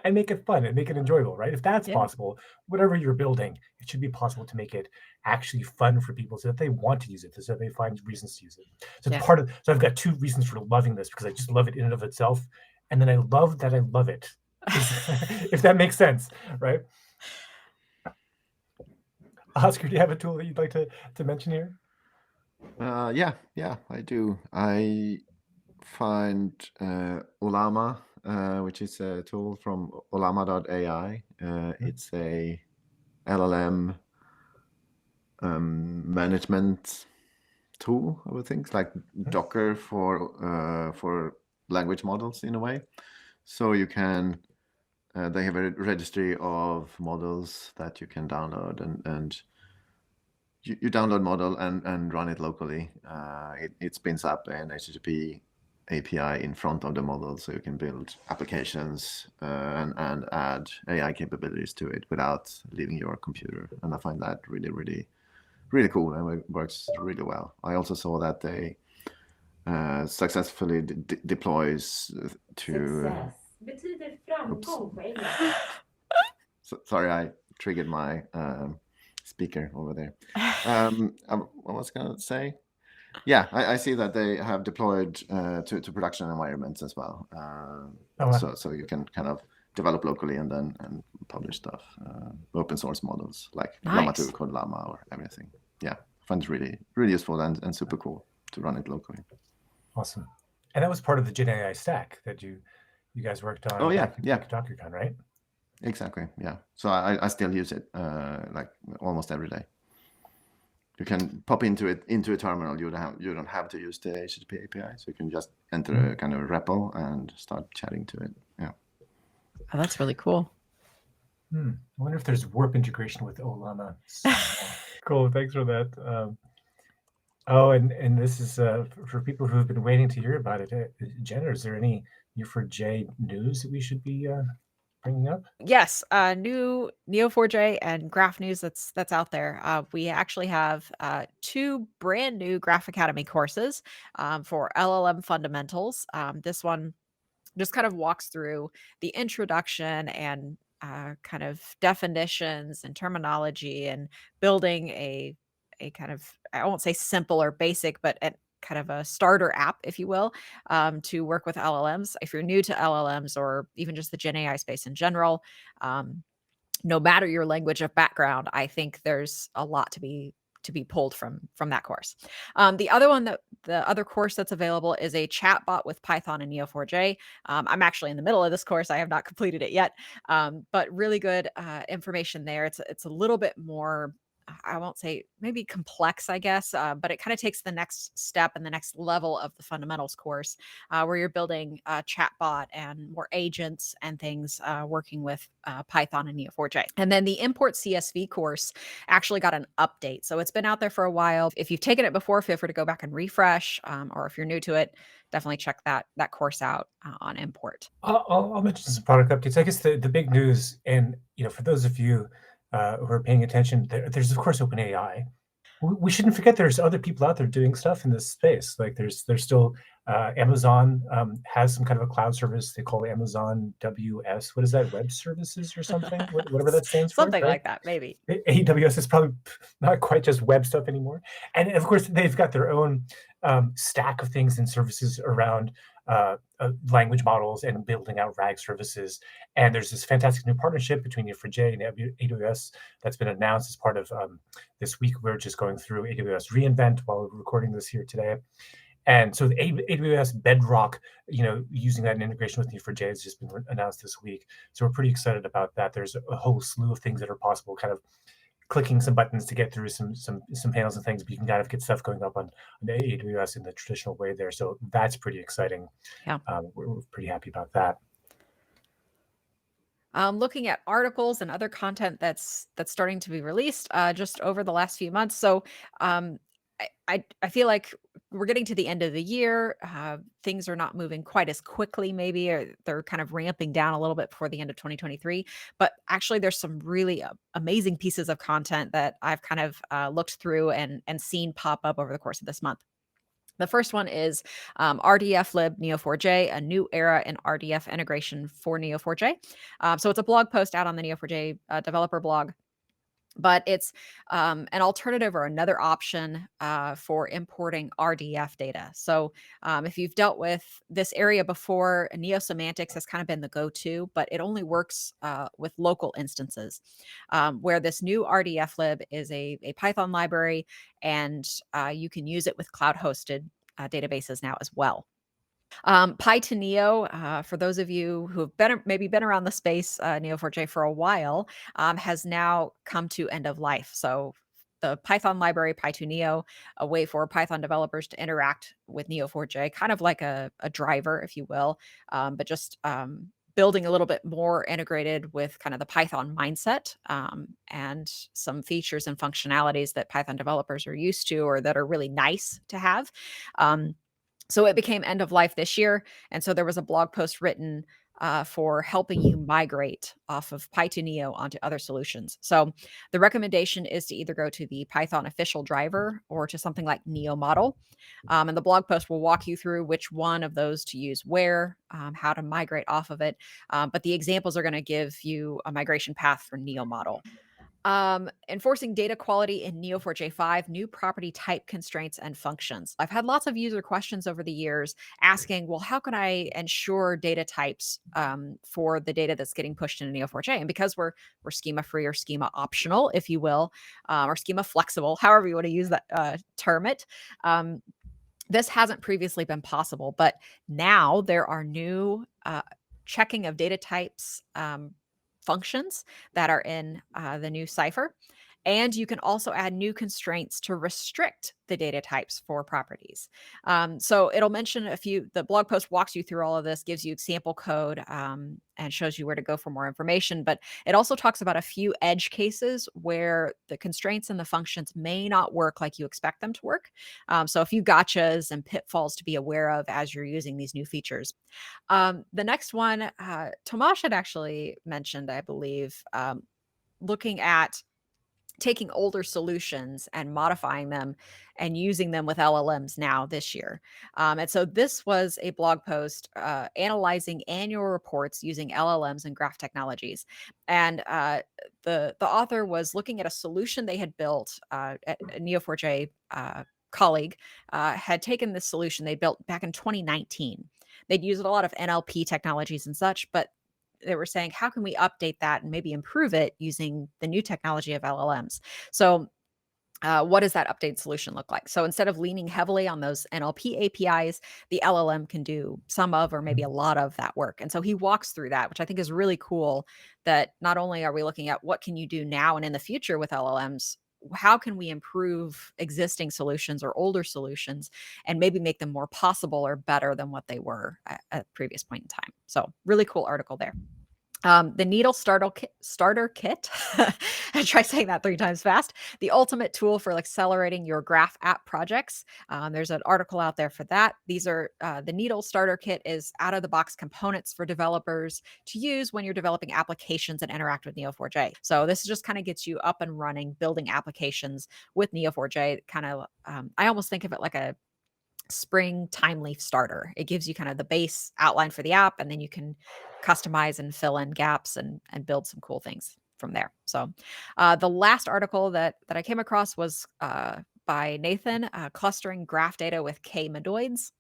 and make it fun and make it enjoyable, right? If that's Yeah. possible, whatever you're building, it should be possible to make it actually fun for people so that they want to use it, so they find reasons to use it. So Yeah. so I've got two reasons for loving this because I just love it in and of itself. And then I love that I love it. If that makes sense, right? Oscar, do you have a tool that you'd like to mention here? Yeah, I do. I find Olama, which is a tool from olama.ai. It's a LLM management tool, I would think. It's like Docker for language models in a way. So you can, they have a registry of models that you can download, and you download model and run it locally. It spins up an HTTP API in front of the model, so you can build applications and add AI capabilities to it without leaving your computer. And I find that really cool, and it works really well. I also saw that they successfully deploys to. Betyder framgång på engelska. Sorry, I triggered my speaker over there. What was I going to say? Yeah, I see that they have deployed to production environments as well. So you can kind of develop locally and then publish stuff, open source models like Llama 2, Code Llama, or everything. Yeah, I find it really useful and super cool to run it locally. Awesome. And that was part of the Gen AI stack that you guys worked on. Oh yeah. DockerCon, right? Exactly. Yeah. So I still use it like almost every day. You can pop into a terminal. You don't have to use the HTTP API, so you can just enter a kind of REPL and start chatting to it. Yeah. Oh, that's really cool. I wonder if there's warp integration with Olama. Cool. Thanks for that. And this is for people who have been waiting to hear about it. Jenna, is there any Neo4j news that we should be bringing up? Yes, new Neo4j and Graph News that's out there. We actually have 2 brand new Graph Academy courses for LLM fundamentals. This one just kind of walks through the introduction and kind of definitions and terminology and building a kind of, I won't say simple or basic, but kind of a starter app, if you will, to work with LLMs. If you're new to LLMs or even just the Gen AI space in general, no matter your language of background, I think there's a lot to be pulled from that course. The other course that's available is a chatbot with Python and Neo4j. I'm actually in the middle of this course. I have not completed it yet, but really good information there. It's a little bit more, I won't say maybe complex, I guess, but it kind of takes the next step and the next level of the fundamentals course, where you're building a chatbot and more agents and things, working with Python and Neo4j. And then the import CSV course actually got an update. So it's been out there for a while. If you've taken it before, feel free to go back and refresh, or if you're new to it, definitely check that course out on import. I'll mention some product updates. I guess the big news, and for those of you who are paying attention, there's of course OpenAI. We shouldn't forget there's other people out there doing stuff in this space. Like there's still Amazon has some kind of a cloud service they call Amazon WS. What is that? Web services or something? Whatever that stands for. Something right? like that, maybe. AWS is probably not quite just web stuff anymore. And of course, they've got their own stack of things and services around language models and building out RAG services. And there's this fantastic new partnership between Neo4j and AWS that's been announced as part of this week. We're just going through AWS reInvent while we're recording this here today. And so the AWS Bedrock, using that in integration with Neo4j has just been announced this week. So we're pretty excited about that. There's a whole slew of things that are possible, kind of clicking some buttons to get through some panels and things, but you can kind of get stuff going up on the AWS in the traditional way there. So that's pretty exciting. Yeah. We're pretty happy about that. Looking at articles and other content that's starting to be released just over the last few months. So I feel like we're getting to the end of the year. Things are not moving quite as quickly, maybe, or they're kind of ramping down a little bit before the end of 2023. But actually, there's some really amazing pieces of content that I've kind of looked through and seen pop up over the course of this month. The first one is RDF-lib Neo4j, a new era in RDF integration for Neo4j. So it's a blog post out on the Neo4j developer blog, but it's an alternative or another option for importing RDF data. So if you've dealt with this area before, Neo-Semantics has kind of been the go-to, but it only works with local instances, where this new RDF-lib is a Python library, and you can use it with cloud-hosted databases now as well. Py2Neo, for those of you who have maybe been around the space, Neo4j for a while, has now come to end of life. So the Python library Py2Neo, a way for Python developers to interact with Neo4j, kind of like a driver, if you will, but just building a little bit more integrated with kind of the Python mindset and some features and functionalities that Python developers are used to or that are really nice to have. So it became end of life this year. And so there was a blog post written for helping you migrate off of Py2Neo onto other solutions. So the recommendation is to either go to the Python official driver or to something like NeoModel. And the blog post will walk you through which one of those to use where, how to migrate off of it. But the examples are going to give you a migration path for NeoModel. Enforcing data quality in Neo4j5, new property type constraints and functions. I've had lots of user questions over the years asking, well, how can I ensure data types for the data that's getting pushed into Neo4j? And because we're schema free or schema optional, if you will, or schema flexible, however you want to use that term it, this hasn't previously been possible, but now there are new checking of data types functions that are in the new Cypher. And you can also add new constraints to restrict the data types for properties. So it'll mention the blog post walks you through all of this, gives you sample code and shows you where to go for more information. But it also talks about a few edge cases where the constraints and the functions may not work like you expect them to work. So a few gotchas and pitfalls to be aware of as you're using these new features. The next one, Tomasz had actually mentioned, I believe, looking at taking older solutions and modifying them and using them with LLMs now this year. And so this was a blog post analyzing annual reports using LLMs and graph technologies. And the author was looking at a solution they had built, a Neo4j colleague had taken this solution they built back in 2019. They'd used a lot of NLP technologies and such, but they were saying, how can we update that and maybe improve it using the new technology of LLMs? So what does that updated solution look like? So instead of leaning heavily on those NLP APIs, the LLM can do some of or maybe a lot of that work. And so he walks through that, which I think is really cool, that not only are we looking at what can you do now and in the future with LLMs, how can we improve existing solutions or older solutions and maybe make them more possible or better than what they were at a previous point in time. So really cool article there. The Needle Starter Kit, I try saying that 3 times fast, the ultimate tool for accelerating your graph app projects. There's an article out there for that. These are the Needle Starter Kit is out-of-the-box components for developers to use when you're developing applications and interact with Neo4j. So this just kind of gets you up and running, building applications with Neo4j. Kind of, I almost think of it like a Spring time leaf starter. It gives you kind of the base outline for the app, and then you can customize and fill in gaps and build some cool things from there. So the last article that I came across was by Nathan, clustering graph data with k-medoids,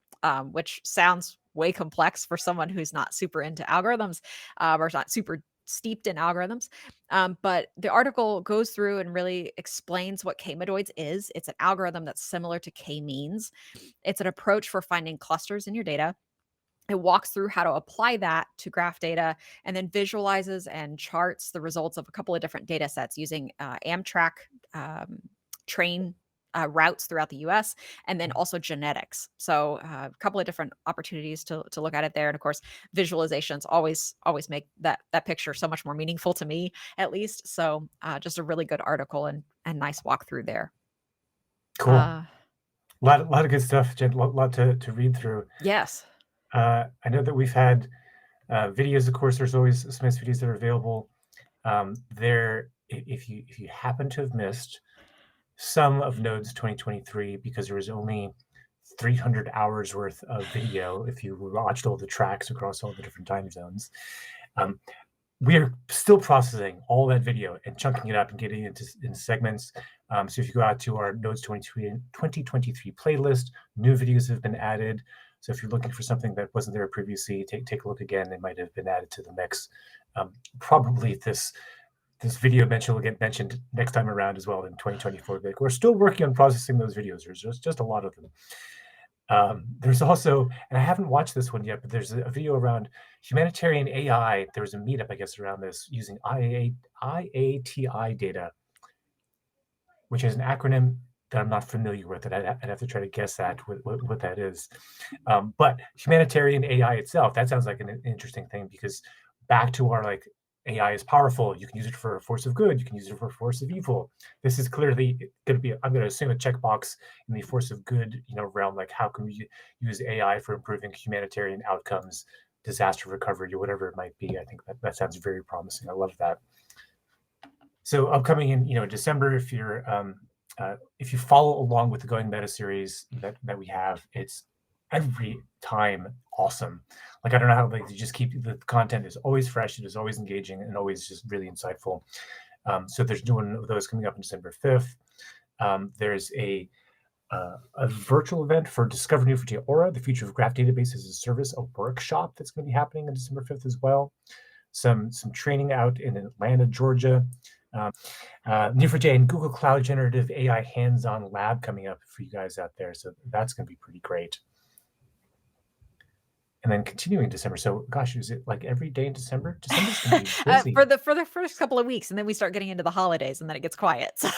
which sounds way complex for someone who's not super into algorithms or not super steeped in algorithms. But the article goes through and really explains what k-medoids is. It's an algorithm that's similar to k-means. It's an approach for finding clusters in your data. It walks through how to apply that to graph data and then visualizes and charts the results of a couple of different data sets using Amtrak train routes throughout the US, and then also genetics. So a couple of different opportunities to look at it there. And of course, visualizations always make that picture so much more meaningful to me, at least. So just a really good article and nice walkthrough there. Cool. A lot of good stuff, Jen. A lot to read through. Yes. I know that we've had videos. Of course, there's always Smith's videos that are available. There, if you happen to have missed some of Nodes 2023 because there was only 300 hours worth of video if you watched all the tracks across all the different time zones. We are still processing all that video and chunking it up and getting it into segments. So if you go out to our Nodes 2023 playlist, new videos have been added. So if you're looking for something that wasn't there previously, take a look again. They might have been added to the mix. Probably this video will get mentioned next time around as well in 2024. Like, we're still working on processing those videos. There's just a lot of them. There's also, and I haven't watched this one yet, but there's a video around humanitarian AI. There was a meetup, I guess, around this using IATI data, which is an acronym that I'm not familiar with. I'd have to try to guess what that is. But humanitarian AI itself, that sounds like an interesting thing, because back to our like, AI is powerful. You can use it for a force of good. You can use it for a force of evil. This is clearly going to be, I'm going to assume, a checkbox in the force of good, realm. Like, how can we use AI for improving humanitarian outcomes, disaster recovery, or whatever it might be? I think that sounds very promising. I love that. So upcoming in December, if you follow along with the Going Meta series that we have, it's every time awesome. Like, I don't know how you just keep the content is always fresh, it is always engaging, and always just really insightful. So there's new one of those coming up on December 5th. There's a virtual event for Discover Neo4j Aura, the future of graph databases as a service, a workshop that's going to be happening on December 5th as well. Some training out in Atlanta, Georgia. Neo4j and Google Cloud Generative AI hands-on lab coming up for you guys out there. So that's going to be pretty great. And then continuing December. So, gosh, is it like every day in December? December's going to be busy. For the first couple of weeks, and then we start getting into the holidays, and then it gets quiet. So.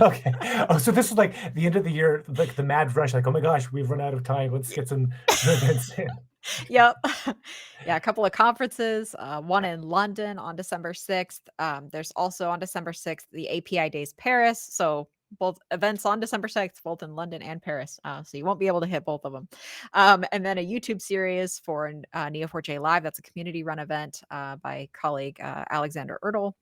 Okay. Oh, so this is like the end of the year, like the mad rush. Like, oh my gosh, we've run out of time. Let's get some events in. Yep. Yeah, a couple of conferences. One in London on December 6th. There's also on December 6th the API Days Paris. So both events on December 6th, both in London and Paris. So you won't be able to hit both of them. And then a YouTube series for Neo4j Live. That's a community-run event by colleague Alexander Ertl.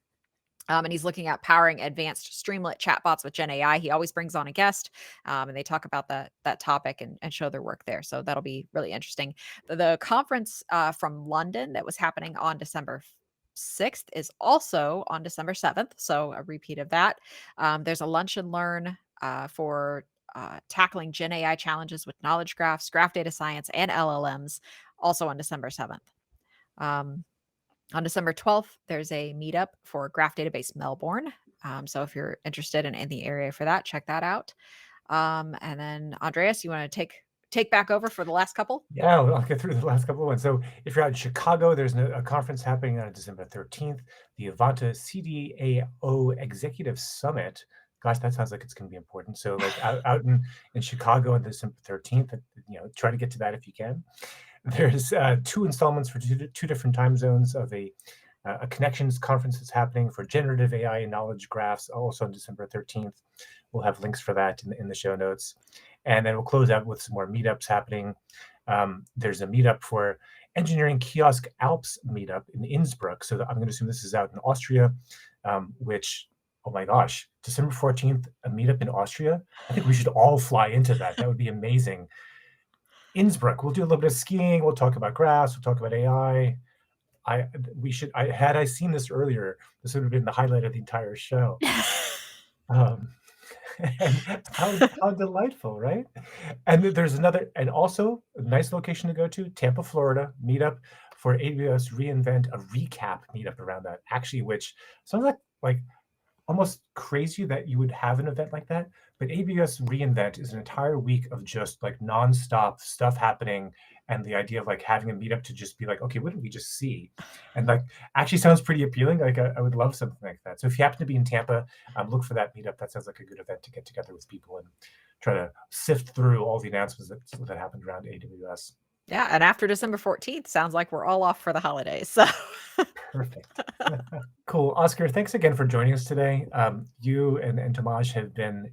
And he's looking at powering advanced Streamlit chatbots with Gen AI. He always brings on a guest, and they talk about that topic and show their work there. So that'll be really interesting. The conference from London that was happening on December 6th is also on December 7th. So a repeat of that. There's a lunch and learn for tackling Gen AI challenges with knowledge graphs, graph data science, and LLMs, also on December 7th. On December 12th, there's a meetup for Graph Database Melbourne. So if you're interested in the area for that, check that out. And then Andreas, you want to take back over for the last couple? Yeah, I'll get through the last couple of ones. So if you're out in Chicago, there's a conference happening on December 13th, the Avanta CDAO Executive Summit. Gosh, that sounds like it's going to be important. So like out in Chicago on December 13th, try to get to that if you can. There's 2 installments for two different time zones of a connections conference that's happening for generative AI and knowledge graphs, also on December 13th. We'll have links for that in the show notes. And then we'll close out with some more meetups happening. There's a meetup for Engineering Kiosk Alps meetup in Innsbruck. So I'm going to assume this is out in Austria, which, oh my gosh, December 14th, a meetup in Austria. I think we should all fly into that. That would be amazing. Innsbruck, we'll do a little bit of skiing. We'll talk about graphs. We'll talk about AI. Had I seen this earlier, this would have been the highlight of the entire show. And how delightful, right? And there's also a nice location to go to, Tampa, Florida, meetup for AWS reInvent, a recap meetup around that, actually, which sounds like almost crazy that you would have an event like that. But AWS reInvent is an entire week of just like nonstop stuff happening, and the idea of like having a meetup to just be like, okay, what did we just see? And like actually sounds pretty appealing. Like I would love something like that. So if you happen to be in Tampa, look for that meetup. That sounds like a good event to get together with people and try to sift through all the announcements that happened around AWS. Yeah, and after December 14th, sounds like we're all off for the holidays. So perfect. Cool. Oscar, thanks again for joining us today. You and Tomasz have been,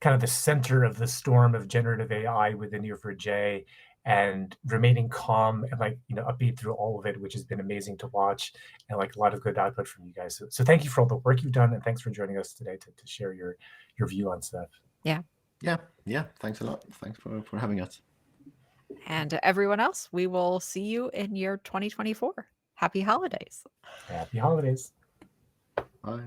kind of the center of the storm of generative AI within Neo4j, and remaining calm and upbeat through all of it, which has been amazing to watch, and a lot of good output from you guys. So thank you for all the work you've done, and thanks for joining us today to share your view on stuff. Yeah. Yeah. Thanks a lot. Thanks for having us. And to everyone else, we will see you in year 2024. Happy holidays. Happy holidays. Bye.